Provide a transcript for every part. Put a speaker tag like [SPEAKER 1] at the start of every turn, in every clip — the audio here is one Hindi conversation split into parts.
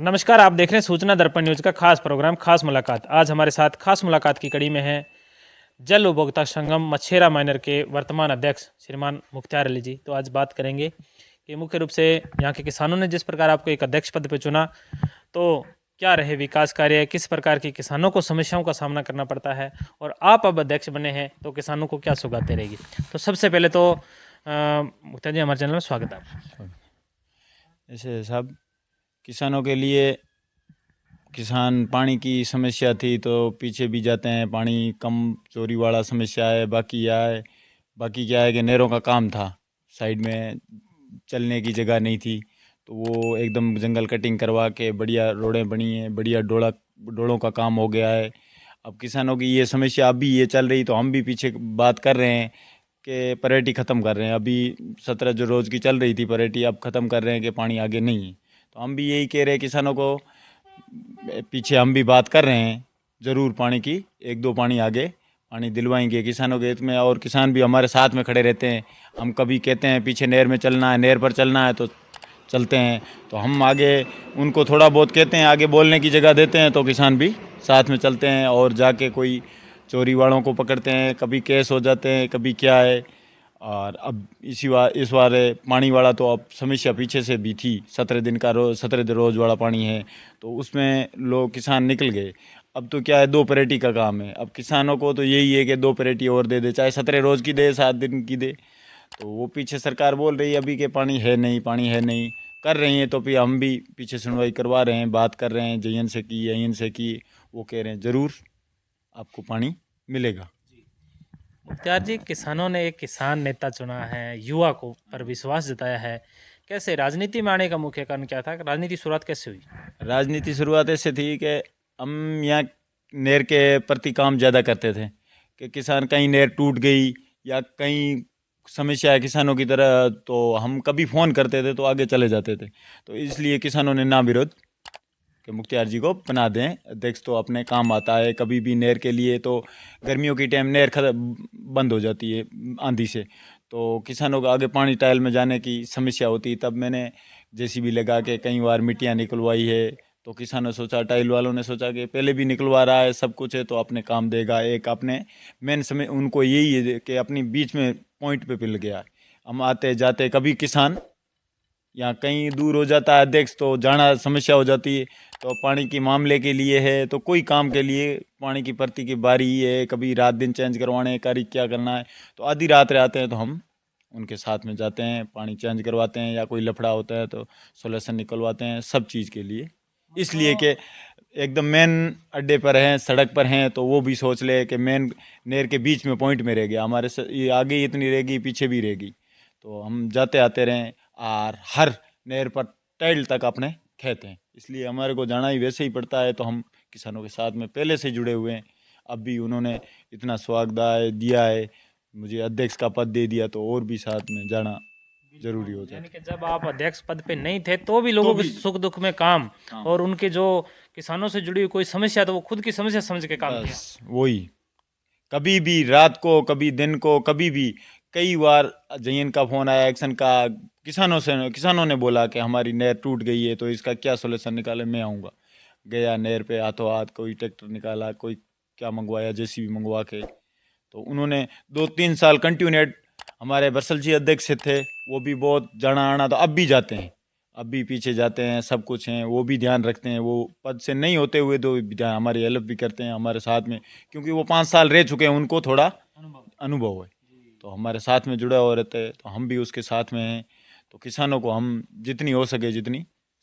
[SPEAKER 1] नमस्कार, आप देख रहे हैं सूचना दर्पण न्यूज का खास प्रोग्राम खास मुलाकात। आज हमारे साथ खास मुलाकात की कड़ी में है जल उपभोक्ता संगम मछेरा माइनर के वर्तमान अध्यक्ष श्रीमान मुख्तार अली जी। तो आज बात करेंगे कि मुख्य रूप से यहाँ के किसानों ने जिस प्रकार आपको एक अध्यक्ष पद पर चुना, तो क्या रहे विकास कार्य, किस प्रकार की किसानों को समस्याओं का सामना करना पड़ता है, और आप अब अध्यक्ष बने हैं तो किसानों को क्या सौगातें रहेगी। तो सबसे पहले तो मुख्तार जी, हमारे चैनल में स्वागत है आपका।
[SPEAKER 2] ऐसे सब किसानों के लिए किसान पानी की समस्या थी तो पीछे भी जाते हैं, पानी कम चोरी वाला समस्या है। बाकी क्या है कि नहरों का काम था, साइड में चलने की जगह नहीं थी, तो वो एकदम जंगल कटिंग करवा के बढ़िया रोडें बनी हैं, बढ़िया डोलों का काम हो गया है। अब किसानों की ये समस्या अभी ये चल रही, तो हम भी पीछे बात कर रहे हैं कि परेटी ख़त्म कर रहे हैं। अभी 17 जो रोज़ की चल रही थी परेटी, अब ख़त्म कर रहे हैं कि पानी आगे नहीं है। तो हम भी यही कह रहे हैं किसानों को, पीछे हम भी बात कर रहे हैं, ज़रूर पानी की एक दो पानी आगे पानी दिलवाएंगे किसानों के हित में। और किसान भी हमारे साथ में खड़े रहते हैं। हम कभी कहते हैं पीछे नहर में चलना है, नहर पर चलना है, तो चलते हैं। तो हम आगे उनको थोड़ा बहुत कहते हैं, आगे बोलने की जगह देते हैं, तो किसान भी साथ में चलते हैं और जाके कोई चोरी वालों को पकड़ते हैं, कभी केस हो जाते हैं, कभी क्या है। और अब इस बार पानी वाला तो अब समस्या पीछे से भी थी, 17 रोज़ वाला पानी है, तो उसमें लोग किसान निकल गए। अब तो क्या है, 2 परेटी का काम है। अब किसानों को तो यही है कि 2 परेटी और दे दे, चाहे 17 रोज़ की दे, 7 दिन की दे। तो वो पीछे सरकार बोल रही है अभी कि पानी है नहीं, पानी है नहीं कर रही हैं, तो फिर हम भी पीछे सुनवाई करवा रहे हैं, बात कर रहे हैं, जयन से की, यन से की। वो कह रहे हैं ज़रूर आपको पानी मिलेगा।
[SPEAKER 1] मुख्तार जी, किसानों ने एक किसान नेता चुना है, युवा को पर विश्वास जताया है। कैसे राजनीति में आने का मुख्य कारण क्या था? राजनीति शुरुआत कैसे हुई?
[SPEAKER 2] राजनीति शुरुआत ऐसे थी कि हम यहाँ नहर के प्रति काम ज़्यादा करते थे कि किसान कहीं नहर टूट गई या कहीं समस्या है किसानों की तरह, तो हम कभी फ़ोन करते थे तो आगे चले जाते थे। तो इसलिए किसानों ने ना विरोध कि मुख्तियार जी को बना दें अध्यक्ष, तो अपने काम आता है। कभी भी नहर के लिए तो गर्मियों की टाइम नहर बंद हो जाती है आंधी से, तो किसानों को आगे पानी टाइल में जाने की समस्या होती। तब मैंने जेसीबी लगा के कई बार मिट्टियाँ निकलवाई है। तो किसानों ने सोचा, टाइल वालों ने सोचा कि पहले भी निकलवा रहा है, सब कुछ है, तो अपने काम देगा। एक अपने मेन समय उनको यही है कि अपनी बीच में पॉइंट पे पिल गया। हम आते जाते कभी किसान यहाँ कहीं दूर हो जाता है अध्यक्ष, तो जाना समस्या हो जाती है। तो पानी के मामले के लिए है, तो कोई काम के लिए पानी की पर्ती की बारी ही है, कभी रात दिन चेंज करवाने कारी क्या करना है, तो आधी रात रे आते हैं, तो हम उनके साथ में जाते हैं, पानी चेंज करवाते हैं, या कोई लफड़ा होता है तो सोल्यूशन निकलवाते हैं, सब चीज़ के लिए। इसलिए कि एकदम मेन अड्डे पर हैं, सड़क पर हैं, तो वो भी सोच ले कि मेन नहर के बीच में पॉइंट में रह गया हमारे ये आगे ही इतनी रहेगी, पीछे भी रहेगी, तो हम जाते आते रहें। और हर नहर पर टाइल तक अपने खेत हैं, इसलिए हमारे को जाना ही वैसे ही पड़ता है। तो हम किसानों के साथ में पहले से जुड़े हुए हैं। अब भी उन्होंने इतना स्वागत दिया है, मुझे अध्यक्ष का पद दे दिया, तो और भी साथ में जाना जरूरी हो
[SPEAKER 1] यानी
[SPEAKER 2] जाता
[SPEAKER 1] कि जब आप अध्यक्ष पद पे नहीं थे तो भी
[SPEAKER 2] तो
[SPEAKER 1] लोगों के
[SPEAKER 2] भी
[SPEAKER 1] सुख दुख में काम,
[SPEAKER 2] हाँ,
[SPEAKER 1] और उनके जो किसानों से जुड़ी हुई कोई समस्या तो वो खुद की समस्या समझ के काम किया।
[SPEAKER 2] बस वही। कभी भी रात को, कभी दिन को, कभी भी कई बार जयन का फोन आया, एक्शन का, किसानों ने बोला कि हमारी नहर टूट गई है, तो इसका क्या सोल्यूशन निकाले, मैं आऊँगा। गया नहर पे हाथों हाथ, कोई ट्रैक्टर निकाला, कोई क्या मंगवाया, जेसीबी मंगवा के। तो उन्होंने 2-3 साल कंटिन्यूट, हमारे बरसल जी अध्यक्ष थे, वो भी बहुत जाना आना, तो अब भी जाते हैं, अब भी पीछे जाते हैं, सब कुछ हैं, वो भी ध्यान रखते हैं। वो पद से नहीं होते हुए तो भी ध्यान, हमारी हेल्प भी करते हैं हमारे साथ में, क्योंकि वो 5 साल रह चुके हैं, उनको थोड़ा अनुभव है, तो हमारे साथ में जुड़ा हुआ रहता है, तो हम भी उसके साथ में हैं। तो किसानों को हम जितनी हो सके जितनी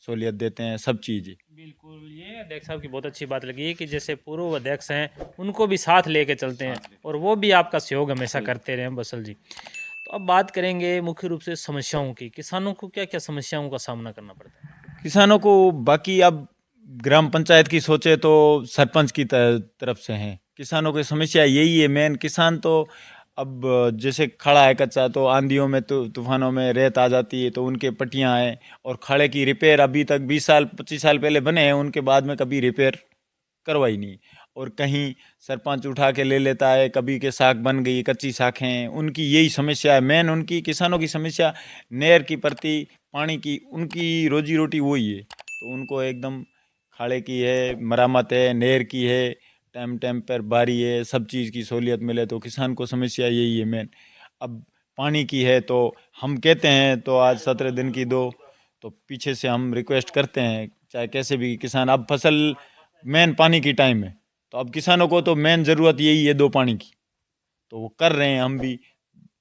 [SPEAKER 2] सहूलियत देते हैं, सब चीज़।
[SPEAKER 1] बिल्कुल, ये अध्यक्ष साहब की बहुत अच्छी बात लगी कि जैसे पूर्व अध्यक्ष हैं उनको भी साथ लेके चलते हैं, और वो भी आपका सहयोग हमेशा करते रहे बसल जी। तो अब बात करेंगे मुख्य रूप से समस्याओं की। किसानों को क्या क्या समस्याओं का सामना करना पड़ता है?
[SPEAKER 2] किसानों को बाकी अब ग्राम पंचायत की सोचे तो सरपंच की तरफ से हैं। किसानों की समस्या यही है मेन। किसान तो अब जैसे खड़ा है कच्चा, तो आंधियों में तो तूफानों में रेत आ जाती है, तो उनके पट्टियां हैं, और खड़े की रिपेयर अभी तक 20 साल 25 साल पहले बने हैं, उनके बाद में कभी रिपेयर करवाई नहीं। और कहीं सरपंच उठा के ले लेता है, कभी के साख बन गई, कच्ची साखें, उनकी यही समस्या है मेन। उनकी किसानों की समस्या नहर की प्रति, पानी की, उनकी रोजी रोटी वही है। तो उनको एकदम खाड़े की है, मरामत है, नहर की है, टाइम टाइम पर बारी है, सब चीज़ की सहूलियत मिले तो किसान को समस्या यही है मेन। अब पानी की है तो हम कहते हैं तो आज 17 दिन की दो, तो पीछे से हम रिक्वेस्ट करते हैं चाहे कैसे भी किसान, अब फसल मेन पानी की टाइम है, तो अब किसानों को तो मेन ज़रूरत यही है दो पानी की, तो वो कर रहे हैं। हम भी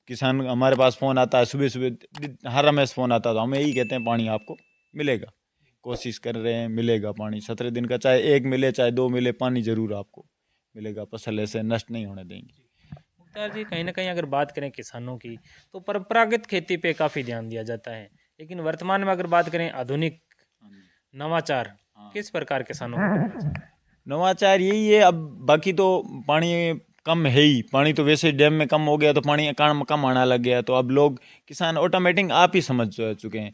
[SPEAKER 2] किसान, हमारे पास फ़ोन आता है सुबह सुबह, हर रमेश फ़ोन आता है, तो हम यही कहते हैं पानी आपको मिलेगा, कोशिश कर रहे हैं मिलेगा पानी 17 दिन का, चाहे एक मिले चाहे दो मिले, पानी ज़रूर आपको मिलेगा, फसल ऐसे नष्ट नहीं होने देंगे।
[SPEAKER 1] मुख्तार जी, कहीं ना कहीं अगर बात करें किसानों की तो परंपरागत खेती पे काफ़ी ध्यान दिया जाता है, लेकिन वर्तमान में अगर बात करें आधुनिक नवाचार, किस प्रकार किसानों को करना चाहिए?
[SPEAKER 2] नवाचार यही है, अब बाकी तो पानी कम है ही, पानी तो वैसे डैम में कम हो गया तो पानी कम कम आना लग गया, तो अब लोग किसान ऑटोमेटिक आप ही समझ चुके हैं,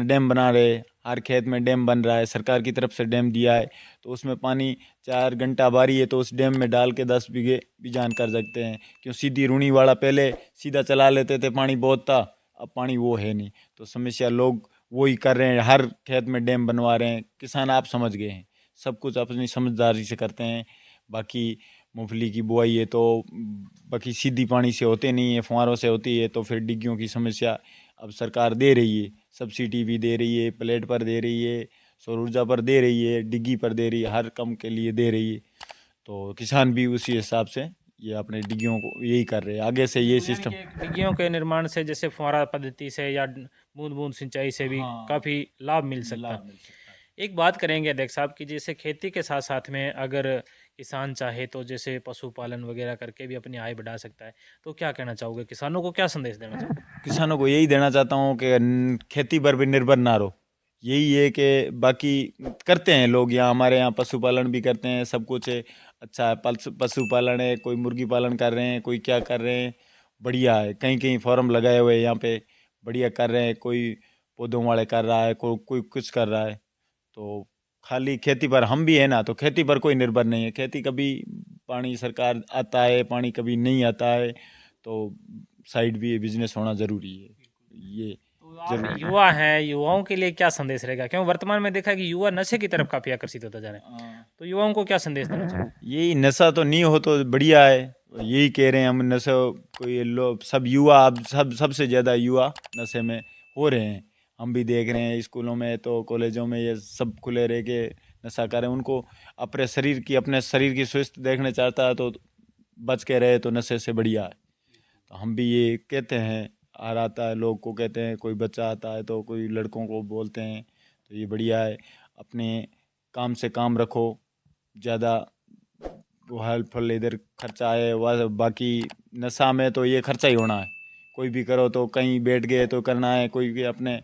[SPEAKER 2] डैम बना रहे, हर खेत में डैम बन रहा है, सरकार की तरफ से डैम दिया है, तो उसमें पानी 4 घंटा बारी है तो उस डैम में डाल के 10 बीघे बिजान कर सकते हैं। क्यों सीधी रूनी वाला पहले सीधा चला लेते थे, पानी बहुत था, अब पानी वो है नहीं, तो समस्या लोग वही कर रहे हैं, हर खेत में डैम बनवा रहे हैं। किसान आप समझ गए हैं, सब कुछ अपनी समझदारी से करते हैं। बाकी मूंगफली की बुआई है तो बाकी सीधी पानी से होते नहीं है, फुहारों से होती है, तो फिर डिग्गियों की समस्या अब सरकार दे रही है, सब्सिडी भी दे रही है, प्लेट पर दे रही है, सौर ऊर्जा पर दे रही है, डिग्गी पर दे रही है, हर काम के लिए दे रही है, तो किसान भी उसी हिसाब से ये अपने डिग्गियों को यही कर रहे हैं, आगे से ये
[SPEAKER 1] यानी
[SPEAKER 2] सिस्टम।
[SPEAKER 1] कि डिग्गियों के निर्माण से जैसे फुहारा पद्धति से या बूंद बूंद सिंचाई से भी
[SPEAKER 2] हाँ,
[SPEAKER 1] काफ़ी लाभ मिल सकता है।
[SPEAKER 2] लाभ मिल सकता है।
[SPEAKER 1] एक बात करेंगे अध्यक्ष साहब की, जैसे खेती के साथ साथ में अगर किसान चाहे तो जैसे पशुपालन वगैरह करके भी अपनी आय बढ़ा सकता है, तो क्या कहना चाहोगे, किसानों को क्या संदेश देना चाहोगे?
[SPEAKER 2] किसानों को यही देना चाहता हूँ कि खेती पर भी निर्भर ना रहो, यही है कि बाकी करते हैं लोग, यहाँ हमारे यहाँ पशुपालन भी करते हैं, सब कुछ है, अच्छा है, पशुपालन है, कोई मुर्गी पालन कर रहे हैं, कोई क्या कर रहे हैं, बढ़िया है, कहीं कहीं फार्म लगाए हुए हैं यहाँ पे, बढ़िया कर रहे हैं, कोई पौधों वाले कर रहा है, कोई कुछ कर रहा है, तो खाली खेती पर हम भी है ना, तो खेती पर कोई निर्भर नहीं है, खेती कभी पानी सरकार आता है, पानी कभी नहीं आता है, तो साइड भी बिजनेस होना ज़रूरी है, ये
[SPEAKER 1] तो आप
[SPEAKER 2] जरूर।
[SPEAKER 1] युवा हैं, युवाओं के लिए क्या संदेश रहेगा, क्यों वर्तमान में देखा कि युवा नशे की तरफ काफ़ी आकर्षित होता जा रहे हैं, तो युवाओं को क्या संदेश देना चाहोगे?
[SPEAKER 2] यही नशा तो नहीं हो तो बढ़िया है, यही कह रहे हैं हम, नशा कोई लोग सब युवा, अब सबसे ज़्यादा युवा नशे में हो रहे हैं, हम भी देख रहे हैं स्कूलों में तो कॉलेजों में ये सब खुले रह के नशा करें, उनको अपने शरीर की स्वस्थ देखने चाहता है तो बच के रहे, तो नशे से बढ़िया है, तो हम भी ये कहते हैं, आ आता है लोग को कहते हैं, कोई बच्चा आता है तो कोई लड़कों को बोलते हैं, तो ये बढ़िया है, अपने काम से काम रखो, ज़्यादा हेल्पफुल इधर खर्चा है वह, बाकी नशा में तो ये खर्चा ही होना है, कोई भी करो तो कहीं बैठ गए तो करना है, कोई भी अपने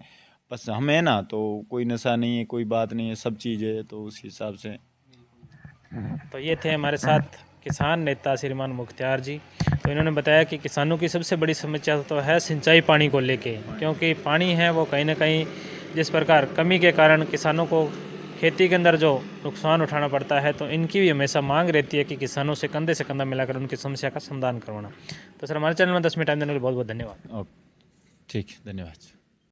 [SPEAKER 2] बस हम है ना, तो कोई नशा नहीं है, कोई बात नहीं है, सब चीज़ है, तो उस हिसाब से।
[SPEAKER 1] तो ये थे हमारे साथ किसान नेता श्रीमान मुख्तियार जी। तो इन्होंने बताया कि किसानों की सबसे बड़ी समस्या तो है सिंचाई पानी को लेके, क्योंकि पानी है वो कहीं ना कहीं जिस प्रकार कमी के कारण किसानों को खेती के अंदर जो नुकसान उठाना पड़ता है, तो इनकी भी हमेशा मांग रहती है कि किसानों से कंधा मिलाकर उनकी समस्या का समाधान करवाना। तो सर, हमारे चैनल में 10 मिनट टाइम देने के लिए बहुत बहुत धन्यवाद।
[SPEAKER 2] ओके, ठीक, धन्यवाद।